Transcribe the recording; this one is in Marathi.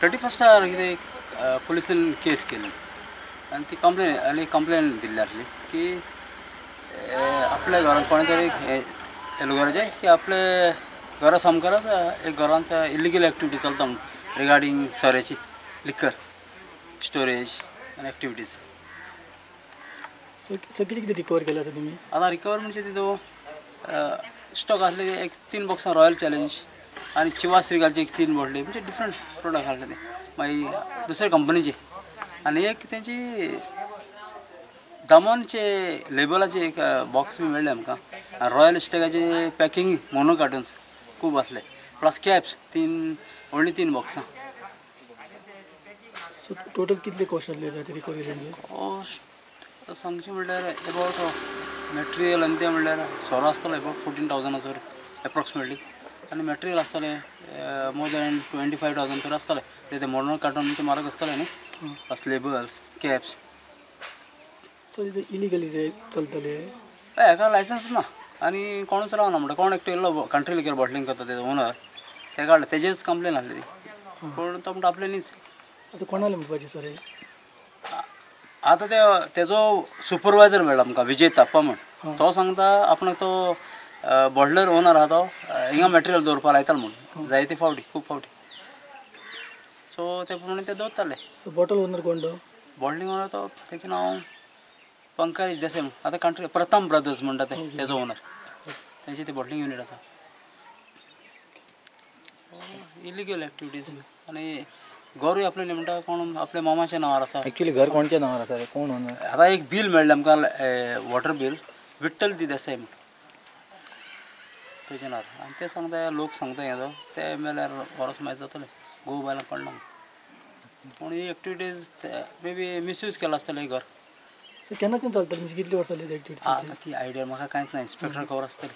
31 कितें पुलिसान केस केली आणि ती कंप्लेन दिल्ली आसली की आपल्या घरांत कोणे तरी येलो गरजे की आपले घरा समकारच एक घरांत इलिगल एक्टिविटी चलता रिगार्डिंग सोऱ्याची लिकर स्टोरेज आनी एक्टिविटीज. सो किती किती रिकवर केला तुम्ही? आता रिकवर म्हणजे तिथं स्टॉक असले एक 3 बॉक्सां रॉयल चॅलेंज आणि चिवा श्रीगालचे एक 3 बॉटली म्हणजे डिफरंट प्रोडक्ट हाडले ते मागीर दुसरे कंपनीचे आणि एक त्यांची दामनचे लेबलाचे एक बॉक्स बी मेळ्ळे आमकां रॉयल स्टेगाचे पॅकिंग मोनो कार्टून्स खूब आसले प्लस कॅप्स 3 बॉक्सां. सो टोटल कितले कॉस्ट आसले रिकवर केले? कॉस्ट सांगचे म्हणल्यार अबावट मॅटेरियल आनी तें म्हणल्यार सोरो आसतलो अबावट 14,000 एप्रॉक्सिमेटली आनी मॅटेरियल आसतलें मोर दॅन 25,000 तर आसतलें ते मोनो कार्टून म्हणजे म्हारग आसतलें न्ही plus labels caps. So illegally जे चलतले हेका लायसन्स ना आनी कोण चलावना म्हणटा कोण एकटो येयल्लो कंट्री लिकर बॉटलिंग करता तेजो ओनर तेका हाडलें तेजेच कंप्लेन आसली ती पूण तो म्हणटा आपले न्हीच. आतां कोणाले म्हणपाचें सर? आतां तेजो सुपरवायझर मेळ्ळा आमकां विजय ताप्पा म्हण तो सांगता आपणाक तो बॉटलर ओनर आहा तो हिंगा मॅटेरियल दवरपा लायतालो म्हूण जायते फावटी खूब फावटी सो ते प्रमाणे ते दवरताले. सो बॉटल ओनर कोण तो? बॉटलिंग ओनर तो तेचें नांव पंकज देसाय आतां कंट्री प्रथम ब्रदर्स म्हणटा ते तेजो ओनर तेंची ती बॉटलिंग युनीट आसा. सो इलिगल एक्टिविटीज आनी घरूय आपलें न्ही म्हणटा कोण आपल्या मामाच्या नांवार आसा. एक्चुअली घर कोणच्या नांवार आसा कोण ओनर? आतां एक बील मेळ्ळें आमकां वॉटर बील विठ्ठल दी देसाय म्हण तेजे नांवार आनी ते सांगता लोक सांगता हेजो ते मेल्यार वरोस मागीर जातलें घोव बायलांक कळना पूण ही एक्टिविटीज मे बी मिसयूज केला आसतलें घर. सो केन्नाच्यान चलतलें म्हणजे कितले वर्सां जाली एक्टिविटी? आतां ती आयडिया म्हाका कांयच ना इन्स्पेक्टर खबर आसतली.